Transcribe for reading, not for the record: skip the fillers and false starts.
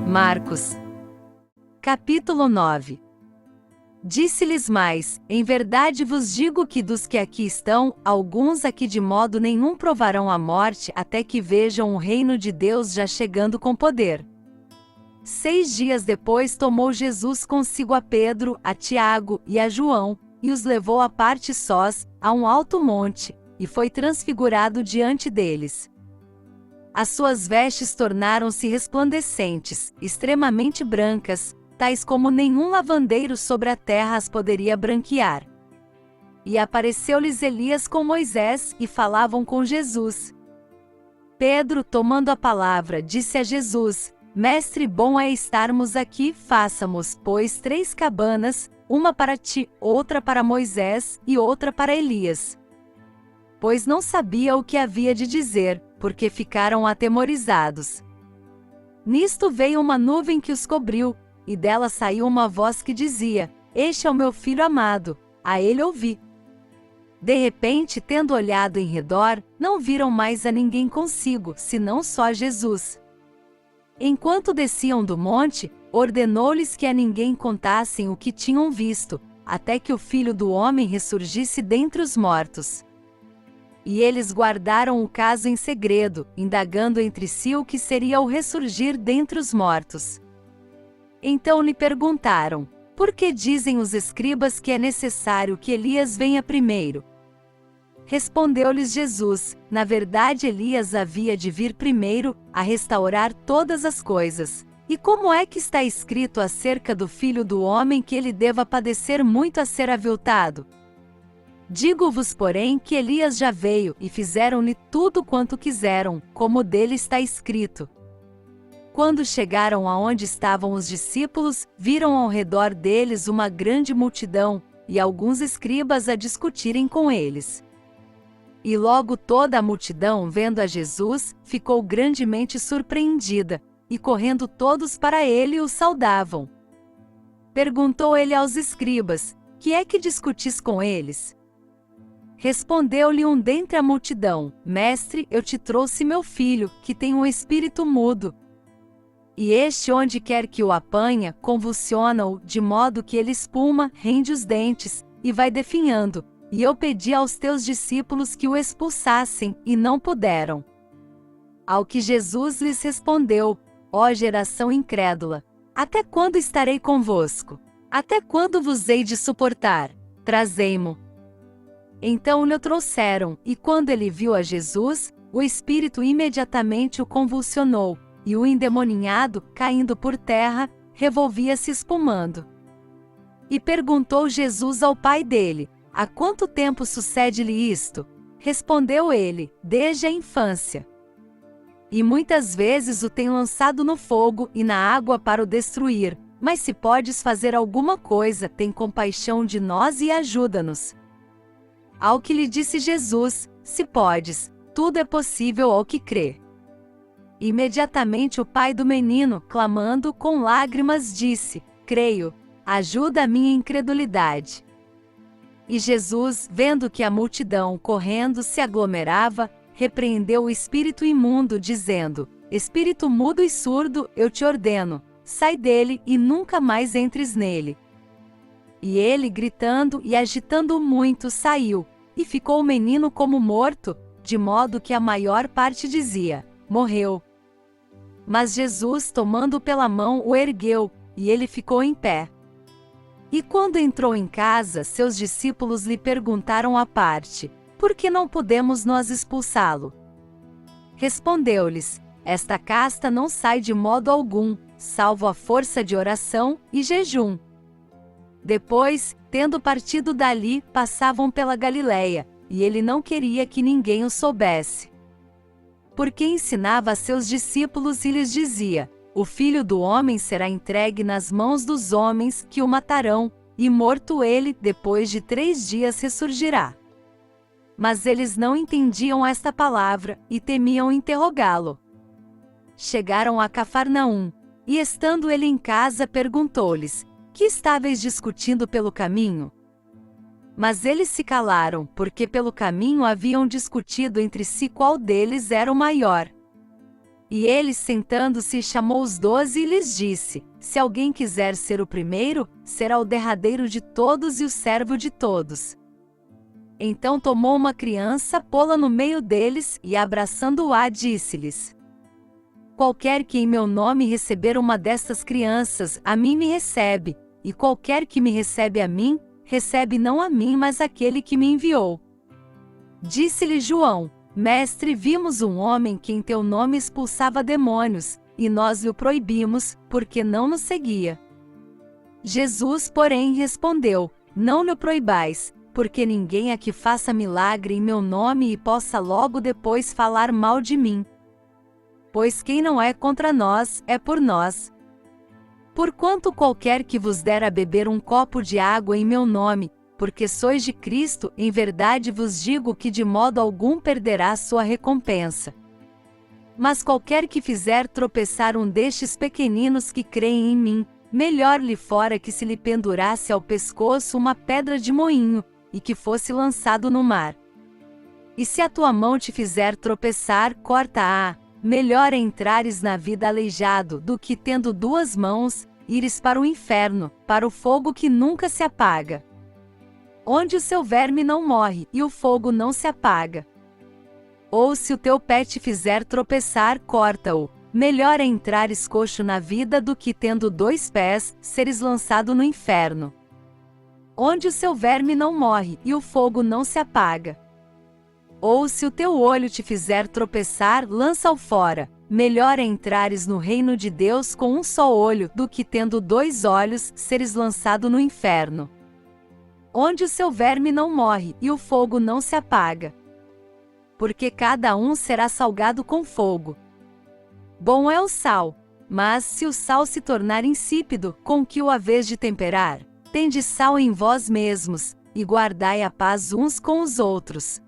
Marcos. Capítulo 9. Disse-lhes mais: em verdade vos digo que dos que aqui estão, alguns aqui de modo nenhum provarão a morte até que vejam o reino de Deus já chegando com poder. 6 dias depois tomou Jesus consigo a Pedro, a Tiago e a João, e os levou à parte sós, a um alto monte, e foi transfigurado diante deles. As suas vestes tornaram-se resplandecentes, extremamente brancas, tais como nenhum lavandeiro sobre a terra as poderia branquear. E apareceu-lhes Elias com Moisés, e falavam com Jesus. Pedro, tomando a palavra, disse a Jesus: Mestre, bom é estarmos aqui, façamos, pois 3 cabanas, uma para ti, outra para Moisés, e outra para Elias. Pois não sabia o que havia de dizer, porque ficaram atemorizados. Nisto veio uma nuvem que os cobriu, e dela saiu uma voz que dizia: Este é o meu filho amado, a ele ouvi. De repente, tendo olhado em redor, não viram mais a ninguém consigo, senão só Jesus. Enquanto desciam do monte, ordenou-lhes que a ninguém contassem o que tinham visto, até que o Filho do Homem ressurgisse dentre os mortos. E eles guardaram o caso em segredo, indagando entre si o que seria o ressurgir dentre os mortos. Então lhe perguntaram: por que dizem os escribas que é necessário que Elias venha primeiro? Respondeu-lhes Jesus: na verdade Elias havia de vir primeiro, a restaurar todas as coisas. E como é que está escrito acerca do Filho do Homem que ele deva padecer muito a ser aviltado? Digo-vos, porém, que Elias já veio, e fizeram-lhe tudo quanto quiseram, como dele está escrito. Quando chegaram aonde estavam os discípulos, viram ao redor deles uma grande multidão, e alguns escribas a discutirem com eles. E logo toda a multidão, vendo a Jesus, ficou grandemente surpreendida, e correndo todos para ele o saudavam. Perguntou ele aos escribas: que é que discutis com eles? Respondeu-lhe um dentre a multidão: Mestre, eu te trouxe meu filho, que tem um espírito mudo. E este, onde quer que o apanha, convulsiona-o, de modo que ele espuma, rende os dentes, e vai definhando. E eu pedi aos teus discípulos que o expulsassem, e não puderam. Ao que Jesus lhes respondeu: ó geração incrédula, até quando estarei convosco? Até quando vos hei de suportar? Trazei-mo. Então lhe trouxeram, e quando ele viu a Jesus, o espírito imediatamente o convulsionou, e o endemoninhado, caindo por terra, revolvia-se espumando. E perguntou Jesus ao pai dele: há quanto tempo sucede-lhe isto? Respondeu ele: desde a infância. E muitas vezes o tem lançado no fogo e na água para o destruir, mas se podes fazer alguma coisa, tem compaixão de nós e ajuda-nos. Ao que lhe disse Jesus: se podes, tudo é possível ao que crê. Imediatamente o pai do menino, clamando com lágrimas, disse: creio, ajuda a minha incredulidade. E Jesus, vendo que a multidão correndo se aglomerava, repreendeu o espírito imundo, dizendo: espírito mudo e surdo, eu te ordeno, sai dele e nunca mais entres nele. E ele, gritando e agitando muito, saiu, e ficou o menino como morto, de modo que a maior parte dizia: morreu. Mas Jesus, tomando-o pela mão, o ergueu, e ele ficou em pé. E quando entrou em casa, seus discípulos lhe perguntaram à parte: por que não podemos nós expulsá-lo? Respondeu-lhes: esta casta não sai de modo algum, salvo a força de oração e jejum. Depois, tendo partido dali, passavam pela Galileia, e ele não queria que ninguém o soubesse. Porque ensinava a seus discípulos e lhes dizia: o Filho do Homem será entregue nas mãos dos homens, que o matarão, e morto ele, depois de 3 dias ressurgirá. Mas eles não entendiam esta palavra, e temiam interrogá-lo. Chegaram a Cafarnaum, e estando ele em casa, perguntou-lhes: que estáveis discutindo pelo caminho? Mas eles se calaram, porque pelo caminho haviam discutido entre si qual deles era o maior. E ele, sentando-se, chamou os 12 e lhes disse: Se alguém quiser ser o primeiro, será o derradeiro de todos e o servo de todos. Então tomou uma criança, pô-la no meio deles, e abraçando-a, disse-lhes: Qualquer que em meu nome receber uma destas crianças, a mim me recebe, e qualquer que me recebe a mim, recebe não a mim, mas aquele que me enviou. Disse-lhe João: Mestre, vimos um homem que em teu nome expulsava demônios, e nós lhe o proibimos, porque não nos seguia. Jesus, porém, respondeu: Não lhe o proibais, porque ninguém aqui faça milagre em meu nome e possa logo depois falar mal de mim. Pois quem não é contra nós, é por nós. Porquanto qualquer que vos der a beber um copo de água em meu nome, porque sois de Cristo, em verdade vos digo que de modo algum perderá sua recompensa. Mas qualquer que fizer tropeçar um destes pequeninos que creem em mim, melhor lhe fora que se lhe pendurasse ao pescoço uma pedra de moinho, e que fosse lançado no mar. E se a tua mão te fizer tropeçar, corta-a. Melhor é entrares na vida aleijado do que, tendo duas mãos, ires para o inferno, para o fogo que nunca se apaga, onde o seu verme não morre e o fogo não se apaga. Ou se o teu pé te fizer tropeçar, corta-o. Melhor é entrares coxo na vida do que, tendo 2 pés, seres lançado no inferno, onde o seu verme não morre e o fogo não se apaga. Ou se o teu olho te fizer tropeçar, lança-o fora. Melhor é entrares no reino de Deus com um só olho, do que, tendo 2 olhos, seres lançado no inferno, onde o seu verme não morre e o fogo não se apaga. Porque cada um será salgado com fogo. Bom é o sal, mas se o sal se tornar insípido, com que o haveis de temperar? Tende sal em vós mesmos, e guardai a paz uns com os outros.